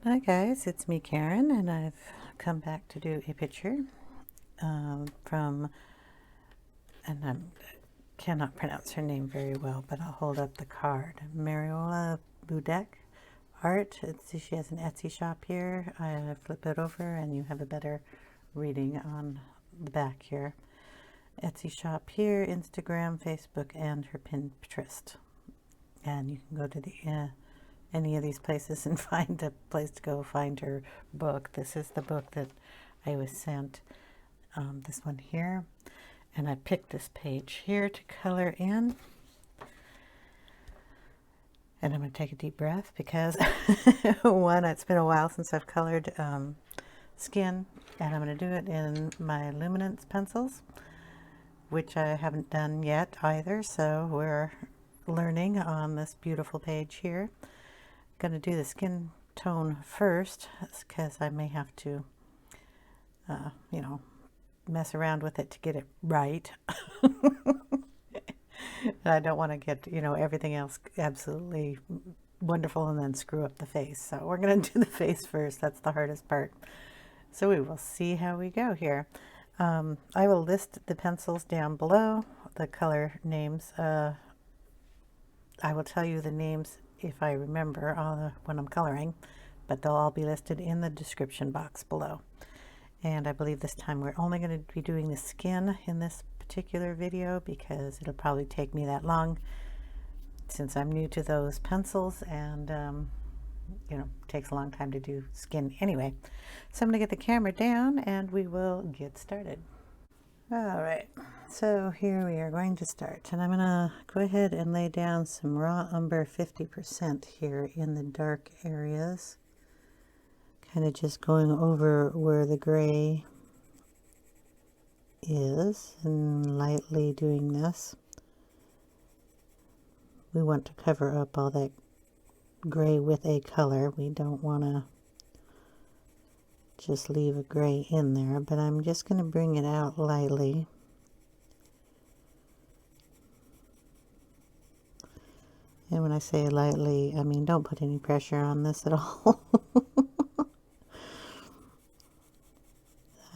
Hi guys, it's me Karen, and I've come back to do a picture from, and I cannot pronounce her name very well, but I'll hold up the card. Mariola Budek art. She has an Etsy shop here. I flip it over and you have a better reading on the back here. Etsy shop here, Instagram, Facebook, and her Pinterest. And you can go to the any of these places and find a place to go find her book. This is the book that I was sent, this one here, and I picked this page here to color in. And I'm going to take a deep breath because one, it's been a while since I've colored skin, and I'm going to do it in my Luminance pencils, which I haven't done yet either, so we're learning on this beautiful page here. Going to do the skin tone first because I may have to you know, mess around with it to get it right. I don't want to get, you know, everything else absolutely wonderful and then screw up the face. So we're going to do the face first. That's the hardest part. So we will see how we go here. I will list the pencils down below, the color names. I will tell you the names if I remember when I'm coloring, but they'll all be listed in the description box below. And I believe this time we're only going to be doing the skin in this particular video because it'll probably take me that long since I'm new to those pencils, and you know, it takes a long time to do skin anyway. So I'm going to get the camera down and we will get started. All right, so here we are going to start, and I'm going to go ahead and lay down some raw umber 50% here in the dark areas, kind of just going over where the gray is and lightly doing this. We want to cover up all that gray with a color. We don't want to just leave a gray in there, but I'm just going to bring it out lightly. And when I say lightly, I mean don't put any pressure on this at all.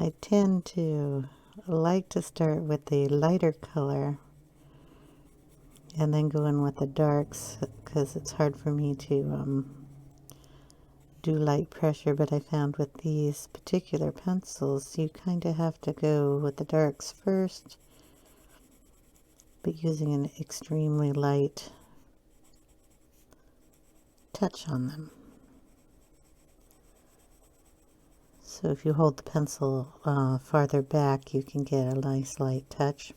I tend to like to start with the lighter color and then go in with the darks because it's hard for me to do light pressure, but I found with these particular pencils you kind of have to go with the darks first, but using an extremely light touch on them. So if you hold the pencil farther back, you can get a nice light touch.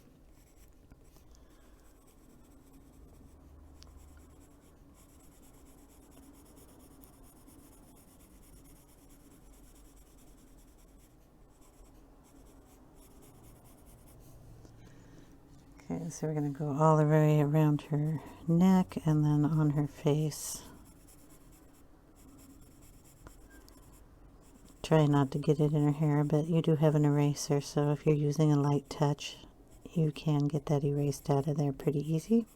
Okay, so we're going to go all the way around her neck and then on her face. Try not to get it in her hair, but you do have an eraser, so if you're using a light touch, you can get that erased out of there pretty easy.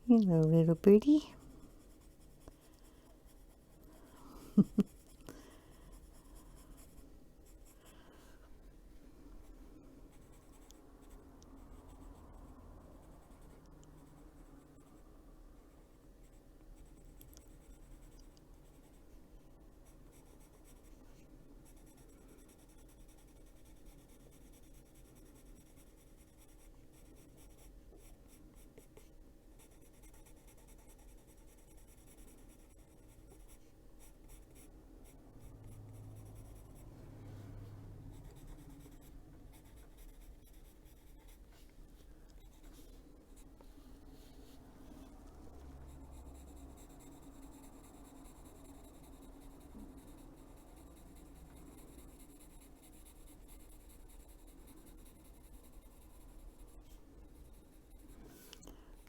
Hello, little birdie.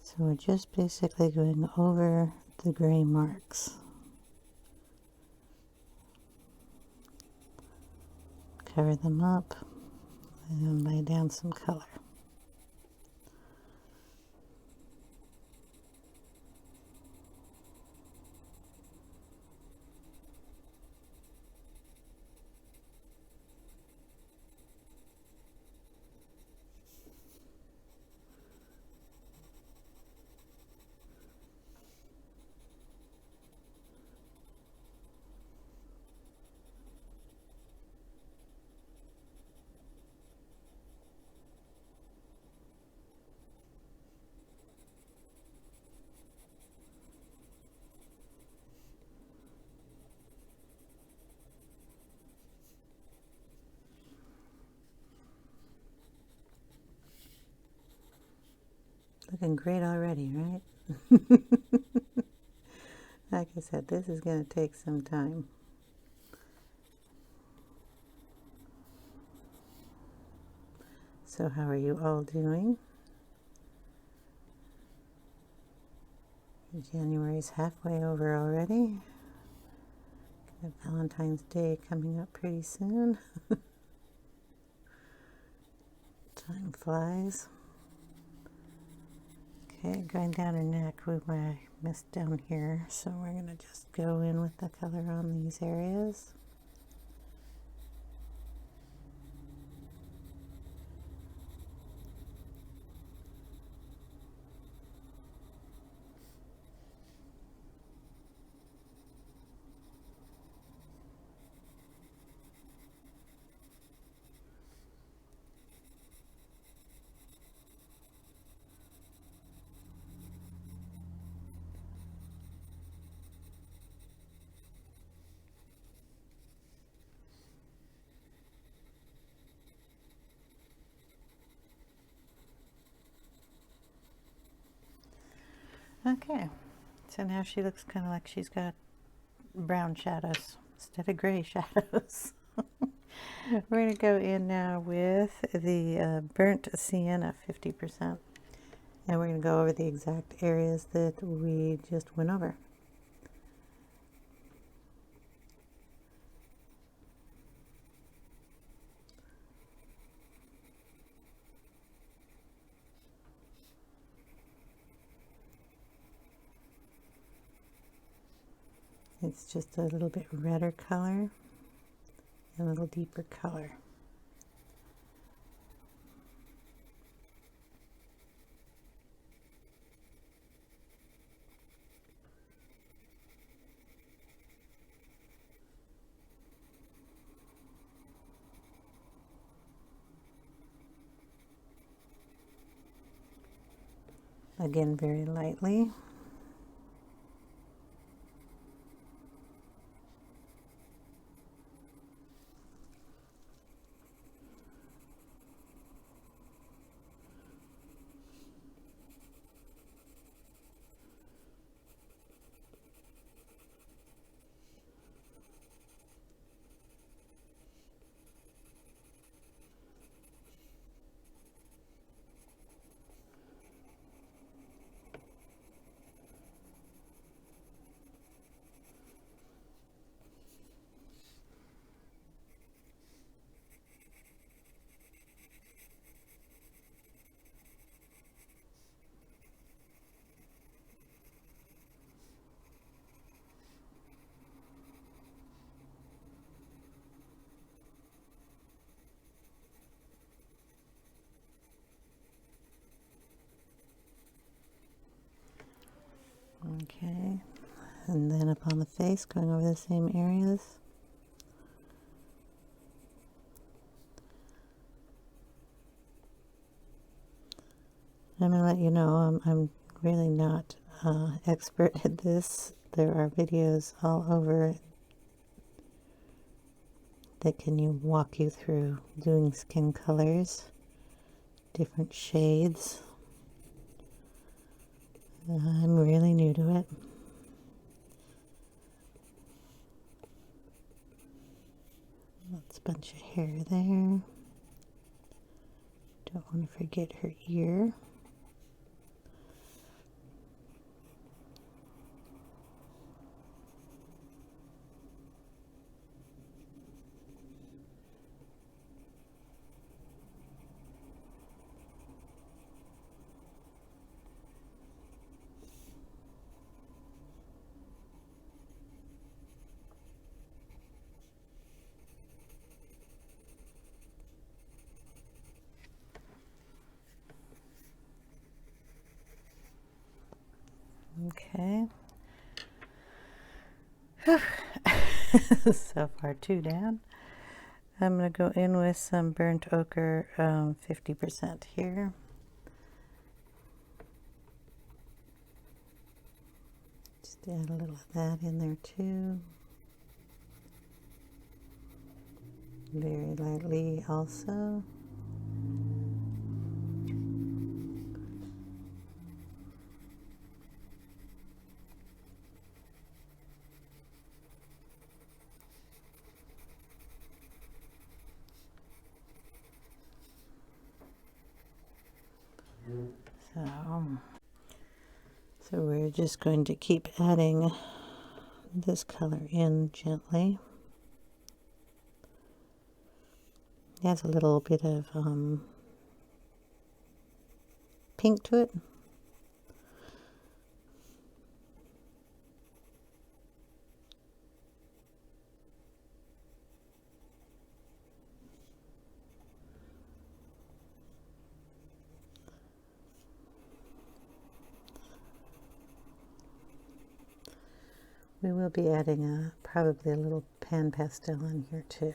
So we're just basically going over the gray marks. Cover them up and lay down some color. Looking great already, right? Like I said, this is going to take some time. So how are you all doing? January's halfway over already. Got Valentine's Day coming up pretty soon. Time flies. Okay, going down her neck, I missed down here, so we're going to just go in with the color on these areas. Okay, so now she looks kind of like she's got brown shadows instead of gray shadows. We're going to go in now with the burnt sienna 50%, and we're going to go over the exact areas that we just went over. It's just a little bit redder color, a little deeper color. Again, very lightly. Okay, and then up on the face, going over the same areas. I'm going to let you know I'm really not expert at this. There are videos all over that can walk you through doing skin colors, different shades. I'm really new to it. That's a bunch of hair there. Don't want to forget her ear. Okay. So far, 2 down. I'm going to go in with some burnt ochre, 50% here. Just add a little of that in there too. Very lightly also. So we're just going to keep adding this color in gently. It has a little bit of pink to it. We will be adding probably a little pan pastel in here too.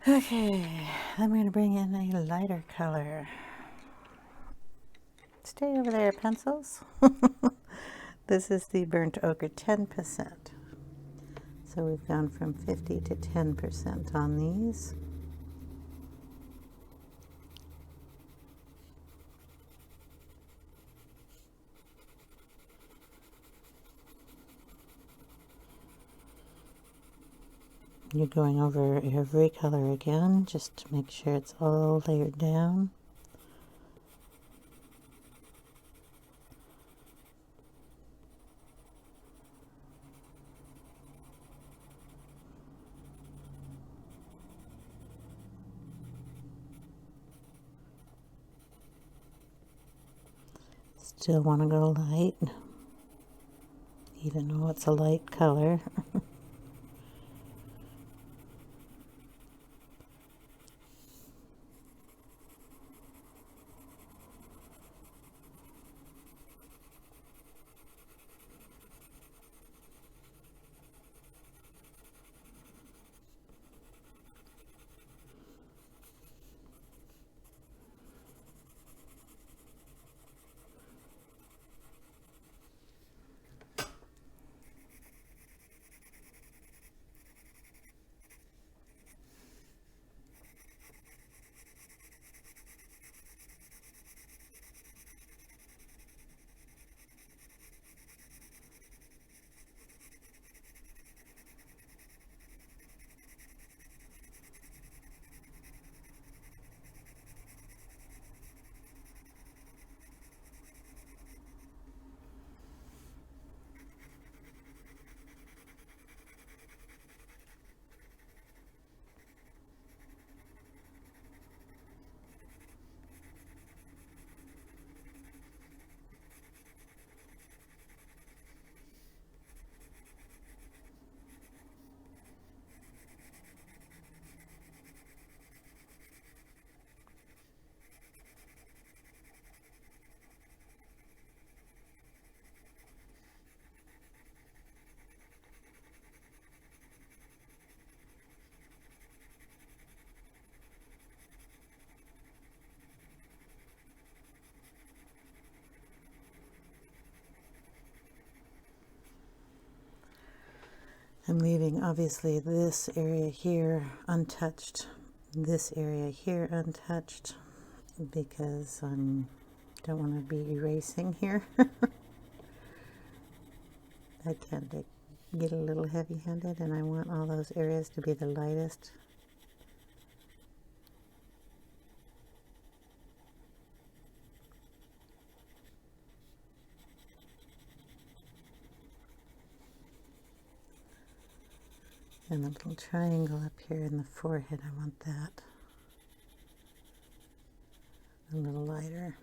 Okay, I'm going to bring in a lighter color. Stay over there, pencils. This is the burnt ochre 10%. So we've gone from 50 to 10% on these. You're going over every color again, just to make sure it's all layered down. Still want to go light, even though it's a light color. I'm leaving obviously this area here untouched, this area here untouched, because I don't want to be erasing here. I tend to get a little heavy-handed, and I want all those areas to be the lightest. And the little triangle up here in the forehead, I want that a little lighter.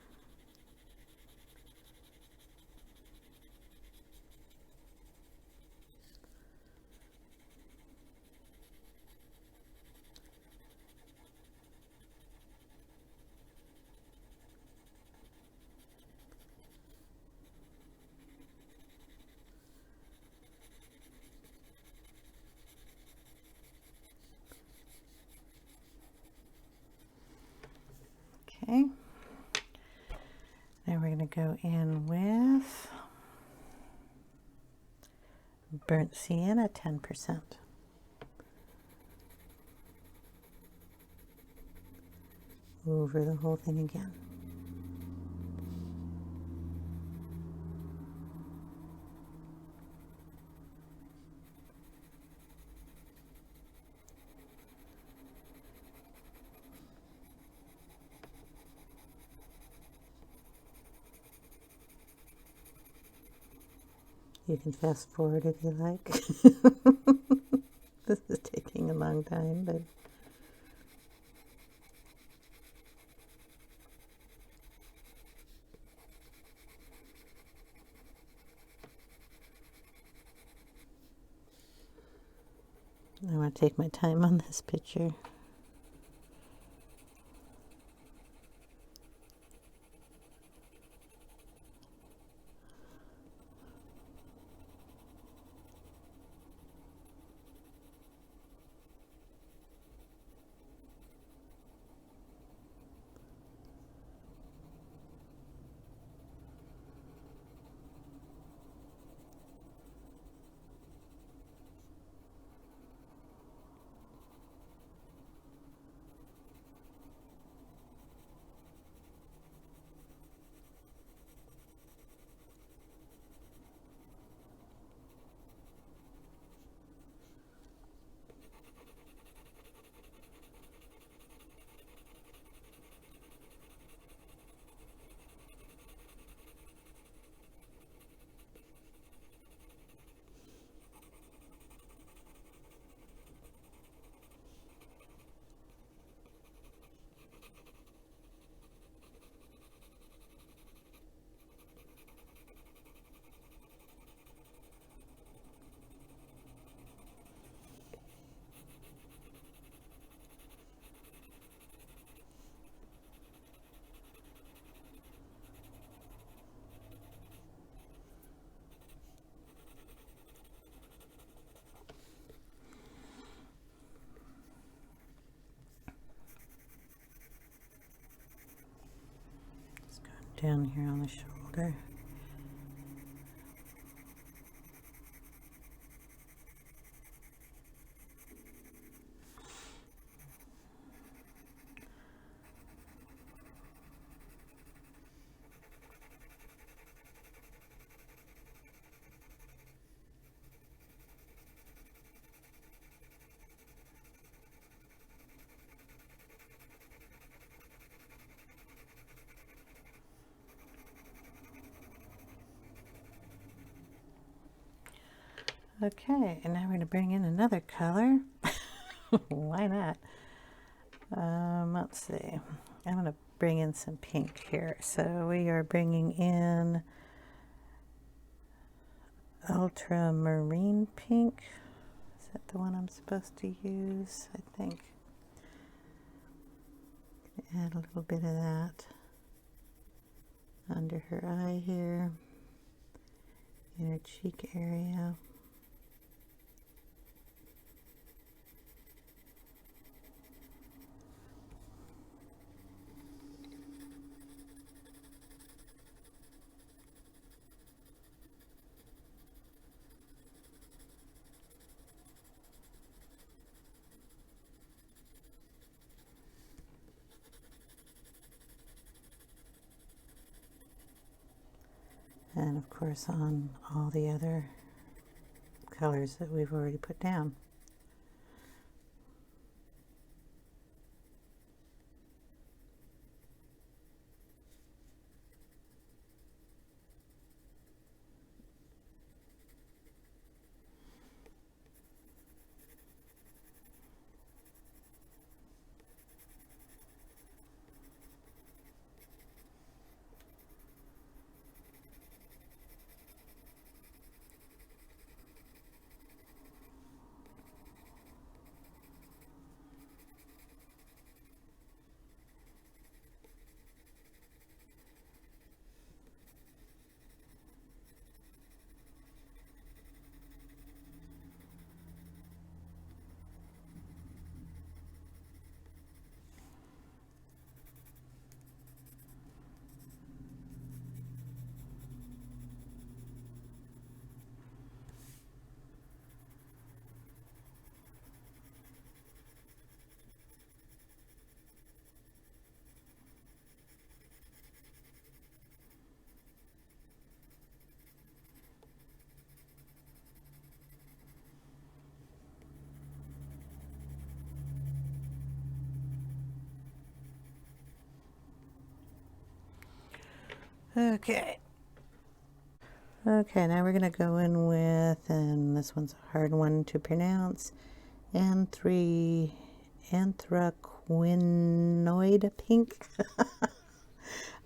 Okay, now we're going to go in with burnt sienna 10%. Over the whole thing again. You can fast forward if you like. This is taking a long time, but I want to take my time on this picture. Down here on the shoulder. Okay, and now we're going to bring in another color. Why not? Let's see. I'm going to bring in some pink here. So we are bringing in Ultramarin Pink. Is that the one I'm supposed to use? I think. Add a little bit of that under her eye here, in her cheek area. And of course on all the other colors that we've already put down. Okay. Okay, now we're going to go in with, and this one's a hard one to pronounce, AnthroQuinod Pink.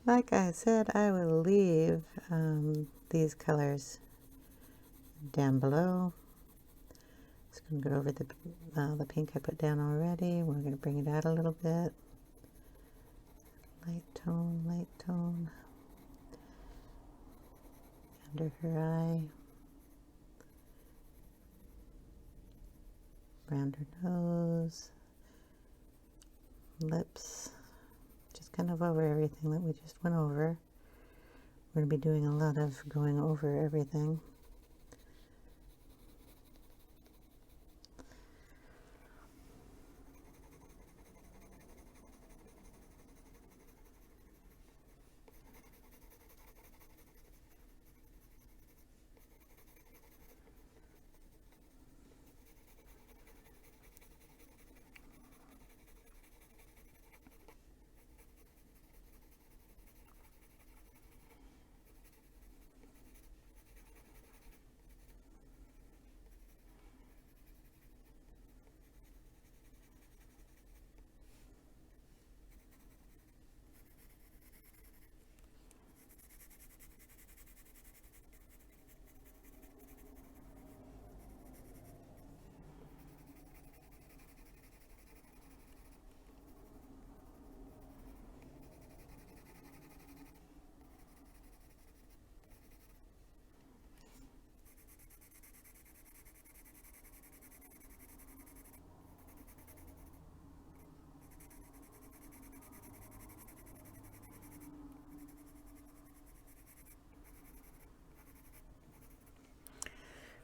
Like I said, I will leave these colors down below. Just going to go over the pink I put down already. We're going to bring it out a little bit. Light tone. Under her eye. Around her nose. Lips. Just kind of over everything that we just went over. We're going to be doing a lot of going over everything.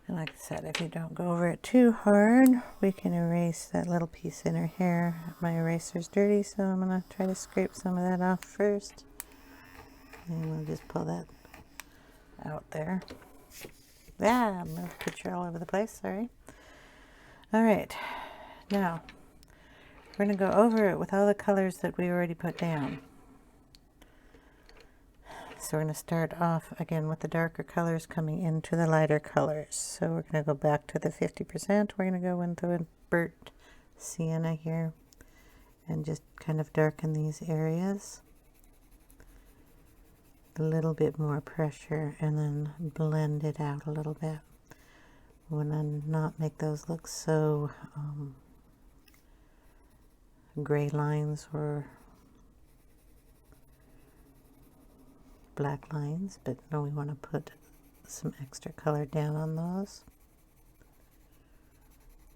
And like I said, if you don't go over it too hard, we can erase that little piece in her hair. My eraser's dirty, so I'm going to try to scrape some of that off first. And we'll just pull that out there. Yeah, I'm going to put you all over the place, sorry. All right, now we're going to go over it with all the colors that we already put down. So we're going to start off again with the darker colors coming into the lighter colors. So we're going to go back to the 50%. We're going to go into a burnt sienna here and just kind of darken these areas. A little bit more pressure and then blend it out a little bit. We want to not make those look so gray lines or black lines, but no, we want to put some extra color down on those.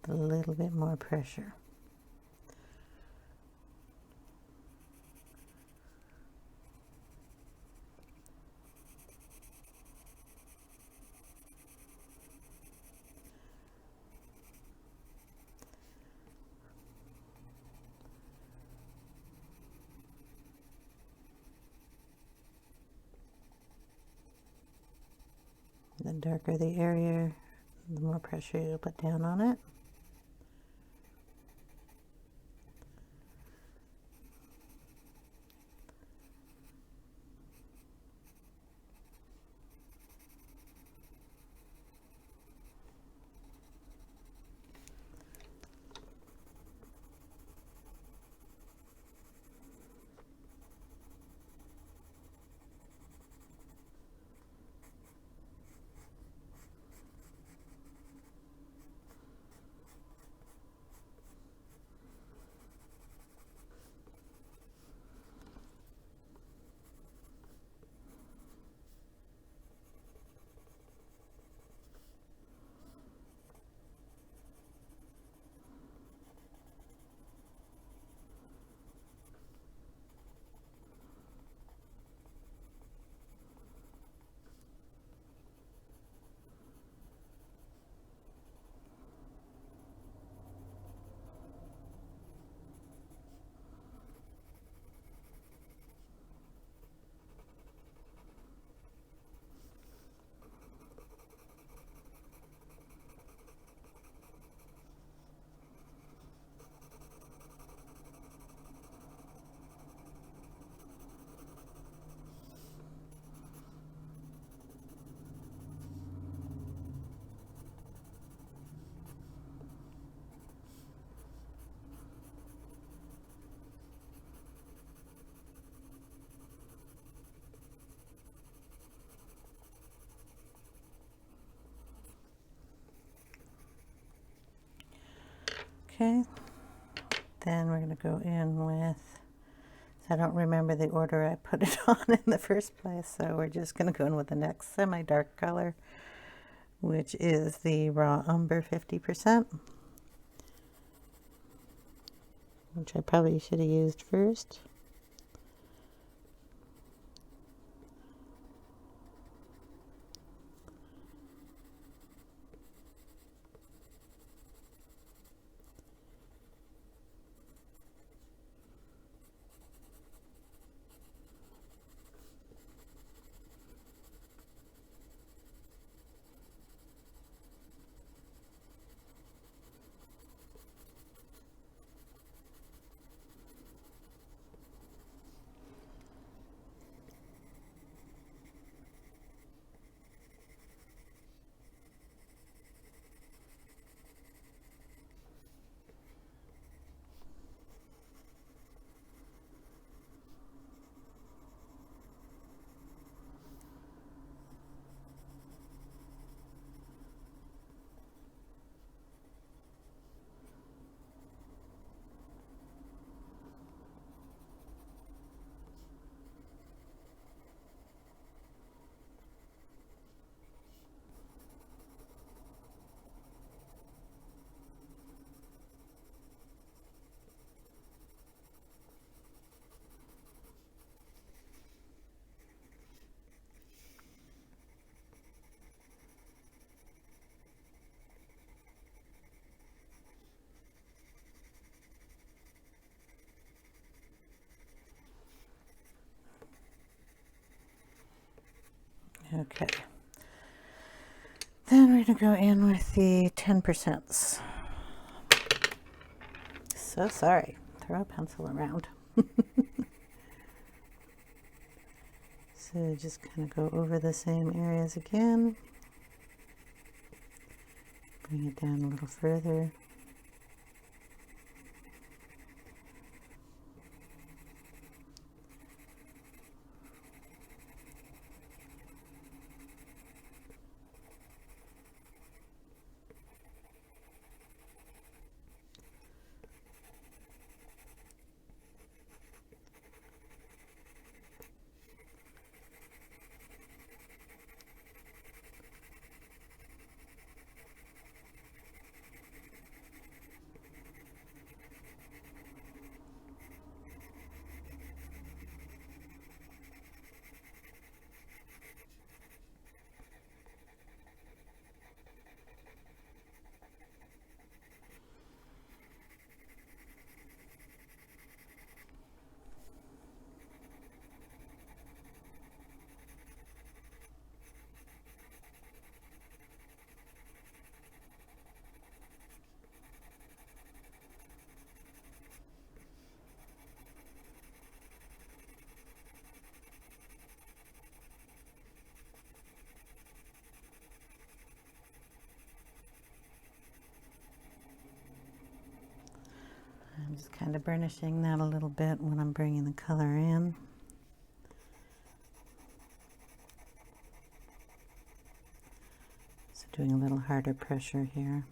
A little bit more pressure. The darker the area, the more pressure you'll put down on it. Okay, then we're going to go in with, I don't remember the order I put it on in the first place, so we're just going to go in with the next semi-dark color, which is the raw Umber 50%, which I probably should have used first. Okay, then we're going to go in with the 10%. So sorry, throw a pencil around. So just kind of go over the same areas again. Bring it down a little further. I'm just kind of burnishing that a little bit when I'm bringing the color in. So doing a little harder pressure here.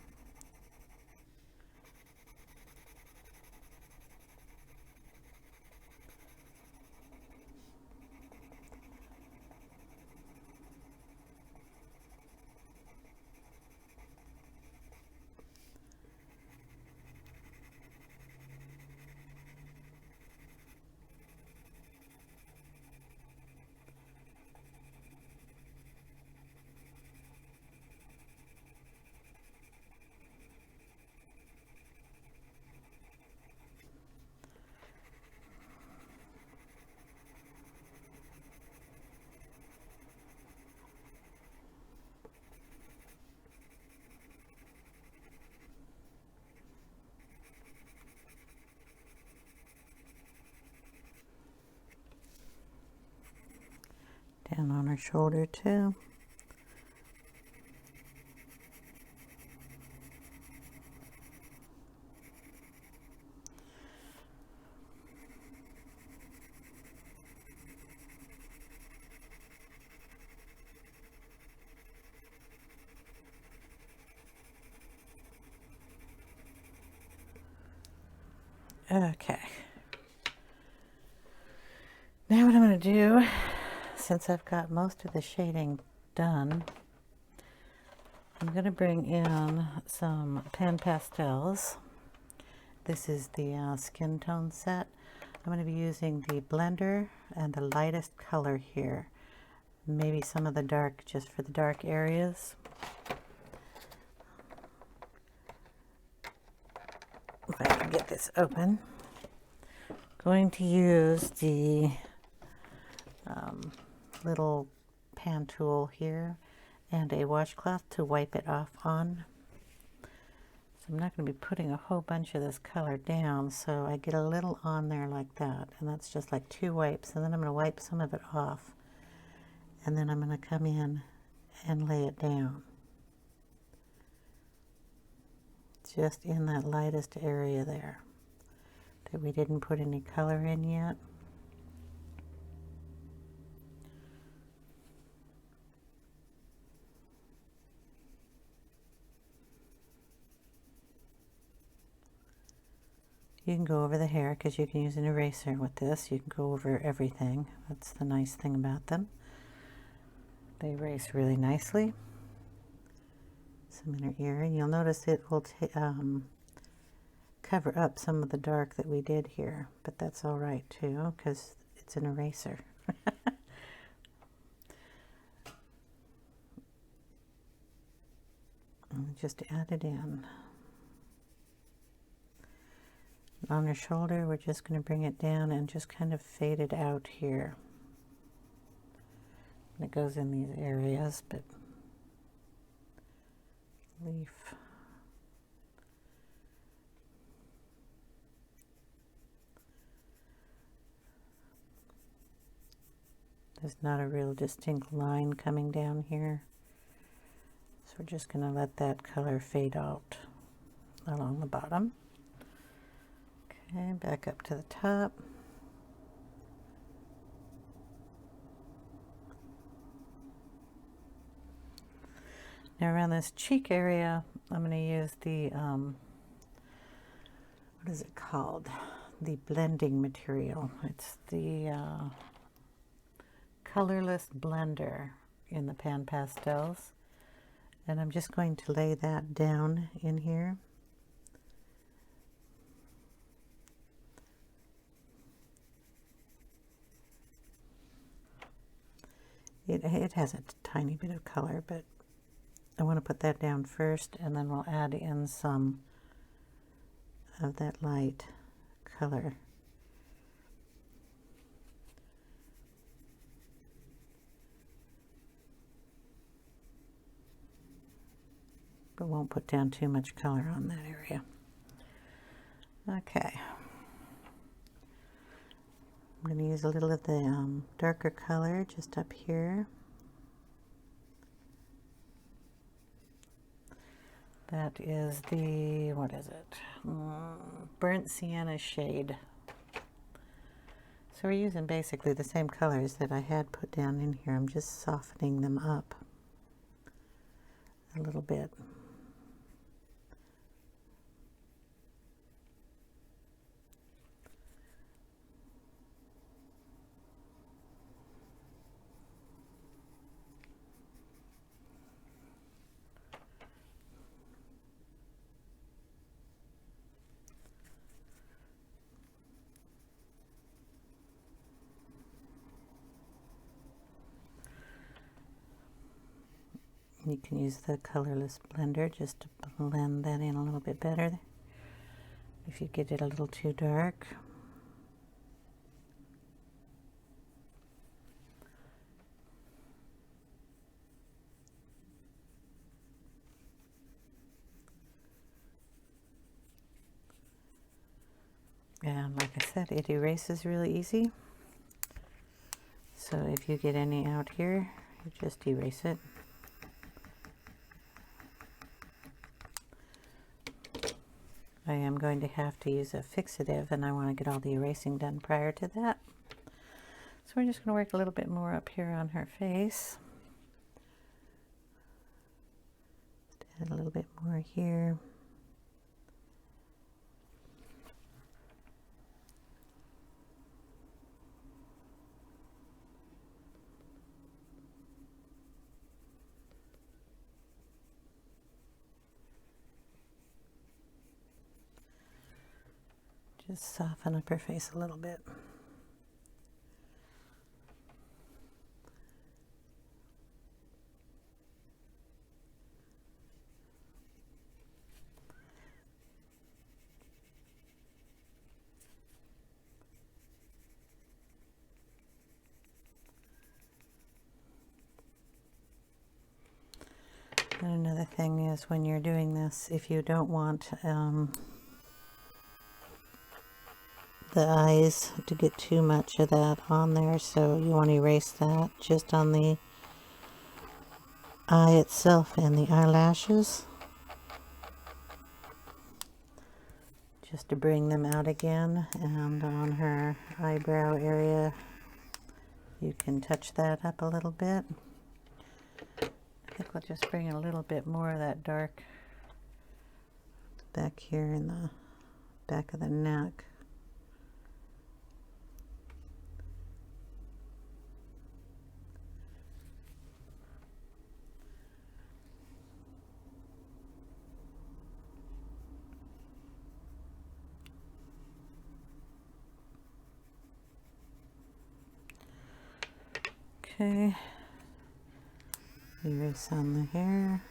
Down on her shoulder too. Okay. Now what I'm going to do, since I've got most of the shading done, I'm going to bring in some Pan Pastels. This is the skin tone set. I'm going to be using the blender and the lightest color here. Maybe some of the dark just for the dark areas. If I can get this open. Going to use the little pan tool here and a washcloth to wipe it off on. So I'm not going to be putting a whole bunch of this color down, so I get a little on there like that, and that's just like 2 wipes, and then I'm going to wipe some of it off, and then I'm going to come in and lay it down just in that lightest area there that we didn't put any color in yet. You can go over the hair because you can use an eraser with this. You can go over everything. That's the nice thing about them. They erase really nicely. Some inner ear, and you'll notice it will cover up some of the dark that we did here, but that's all right too because it's an eraser. And just add it in. On her shoulder, we're just going to bring it down and just kind of fade it out here. And it goes in these areas, but leaf. There's not a real distinct line coming down here. So we're just going to let that color fade out along the bottom. Okay, back up to the top. Now around this cheek area, I'm going to use the, what is it called? The blending material. It's the Colorless blender in the Pan Pastels. And I'm just going to lay that down in here. It has a tiny bit of color, but I want to put that down first, and then we'll add in some of that light color. But won't put down too much color on that area. Okay. I'm going to use a little of the darker color just up here. That is the, what is it? Burnt Sienna shade. So we're using basically the same colors that I had put down in here. I'm just softening them up a little bit. You can use the colorless blender just to blend that in a little bit better if you get it a little too dark. And like I said, it erases really easy. So if you get any out here, you just erase it. I am going to have to use a fixative, and I want to get all the erasing done prior to that. So we're just going to work a little bit more up here on her face. Just add a little bit more here. Just soften up her face a little bit. And another thing is, when you're doing this, if you don't want the eyes to get too much of that on there, so you want to erase that just on the eye itself and the eyelashes, just to bring them out again. And on her eyebrow area, you can touch that up a little bit. I think we'll just bring in a little bit more of that dark back here in the back of the neck. Okay, erase on the hair.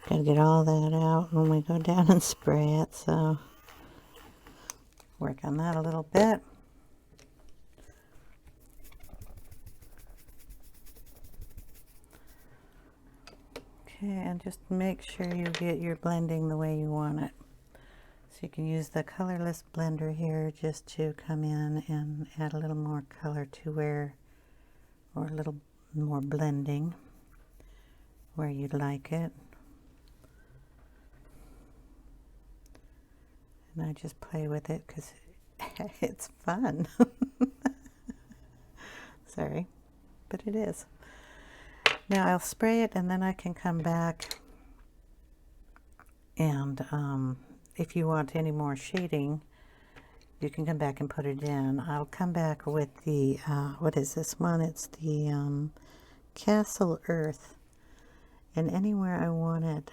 Gotta get all that out when we go down and spray it, so work on that a little bit. Okay, and just make sure you get your blending the way you want it. So you can use the colorless blender here just to come in and add a little more color to where, or a little more blending where you'd like it. And I just play with it because it's fun. Sorry, but it is. Now I'll spray it, and then I can come back and if you want any more shading, you can come back and put it in. I'll come back with the, what is this one? It's the Cassel Earth. And anywhere I want it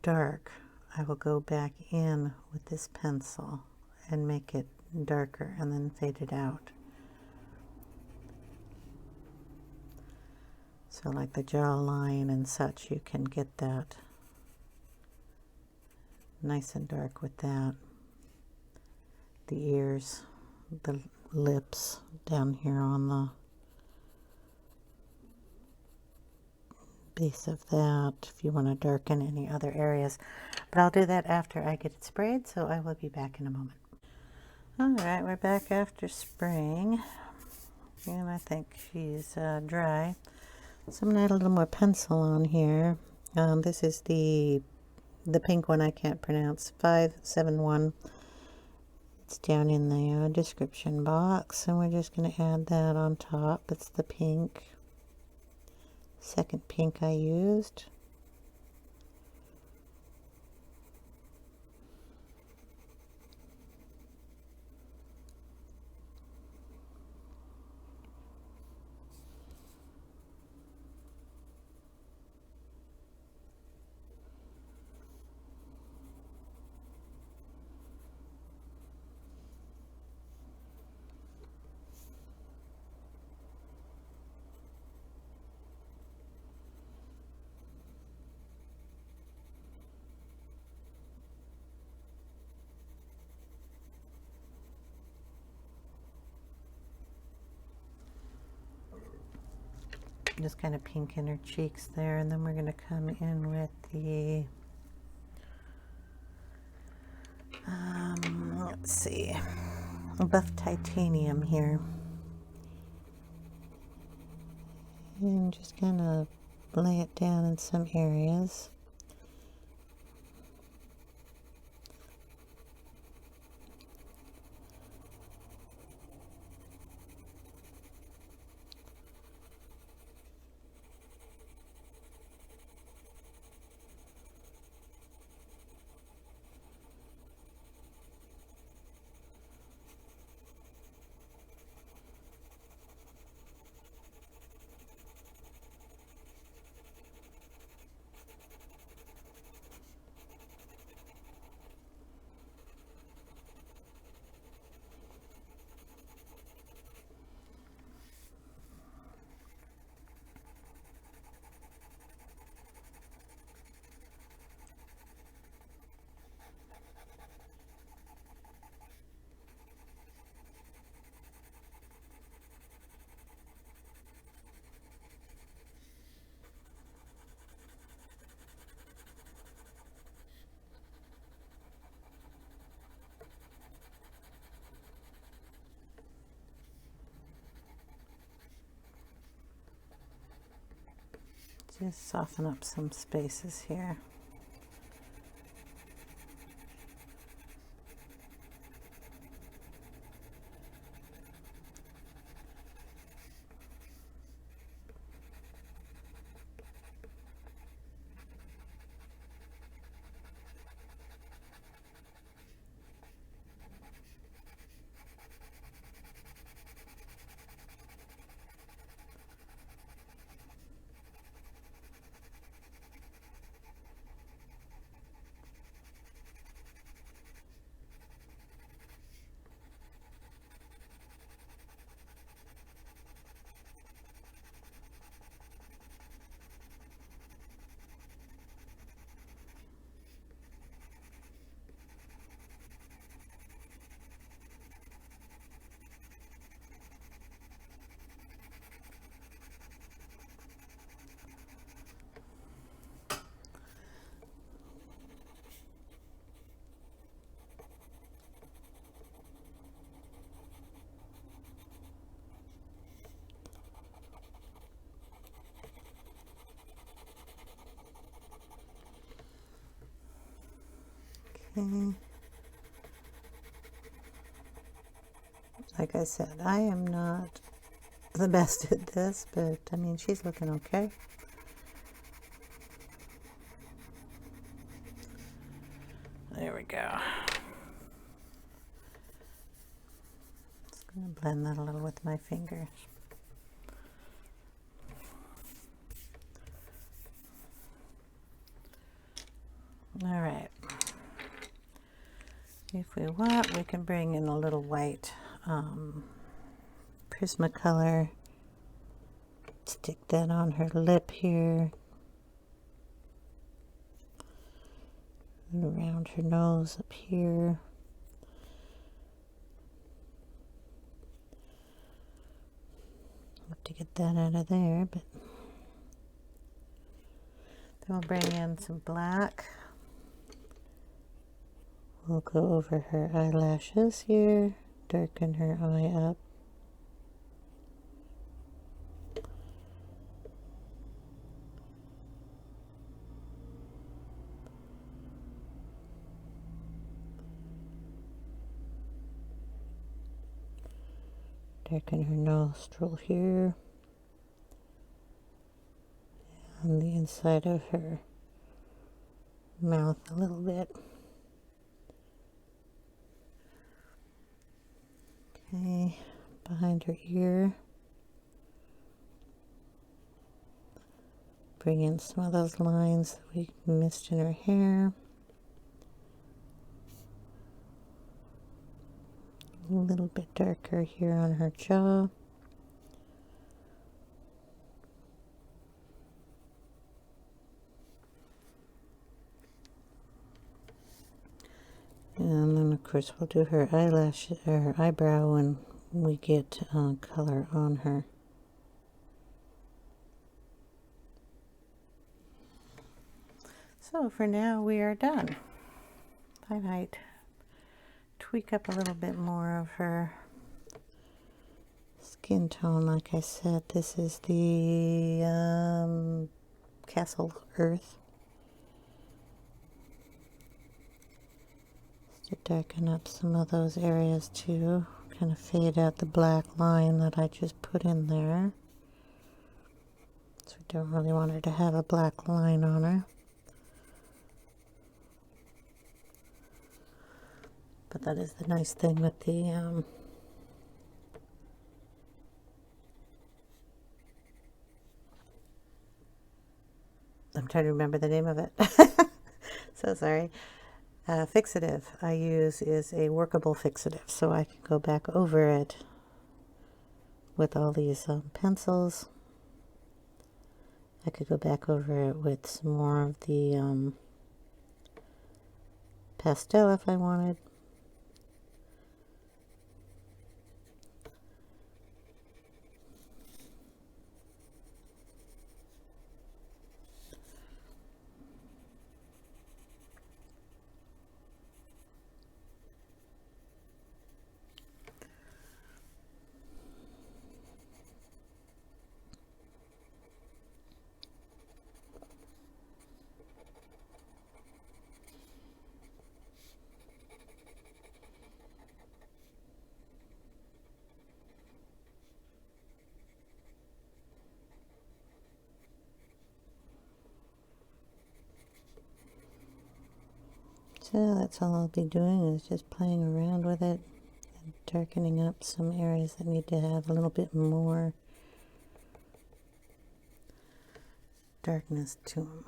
dark, I will go back in with this pencil and make it darker and then fade it out. So like the jawline and such, you can get that nice and dark with that. The ears, the lips down here on the base of that, if you want to darken any other areas. But I'll do that after I get it sprayed, so I will be back in a moment. Alright, we're back after spraying, and I think she's dry. So I'm going to add a little more pencil on here. This is the pink one I can't pronounce, 571. It's down in the description box, and we're just going to add that on top. It's the pink, second pink I used. Just kind of pink in her cheeks there, and then we're going to come in with the let's see, buff titanium here, and just kind of lay it down in some areas. Just soften up some spaces here. Like I said, I am not the best at this, but I mean, she's looking okay. There we go. blend that a little with my fingers. All right. If we want, we can bring in a little white Prismacolor. Stick that on her lip here. And around her nose up here. Have to get that out of there, but then we'll bring in some black. We'll go over her eyelashes here, darken her eye up. Darken her nostril here. On the inside of her mouth a little bit. Okay, behind her ear. Bring in some of those lines that we missed in her hair. A little bit darker here on her jaw. And then, of course, we'll do her eyelash, her eyebrow when we get color on her. So for now, we are done. I might tweak up a little bit more of her skin tone. Like I said, this is the Cassel Earth. To darken up some of those areas too, kind of fade out the black line that I just put in there. So we don't really want her to have a black line on her. But that is the nice thing with the I'm trying to remember the name of it. So sorry. Fixative I use is a workable fixative, so I can go back over it with all these pencils. I could go back over it with some more of the pastel if I wanted. So that's all I'll be doing, is just playing around with it and darkening up some areas that need to have a little bit more darkness to them.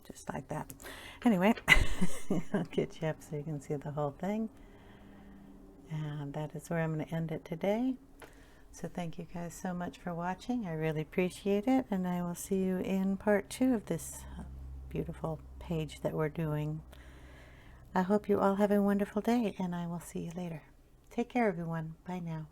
Just like that. Anyway, I'll get you up so you can see the whole thing. And that is where I'm going to end it today. So thank you guys so much for watching. I really appreciate it. And I will see you in part 2 of this beautiful page that we're doing. I hope you all have a wonderful day, and I will see you later. Take care, everyone. Bye now.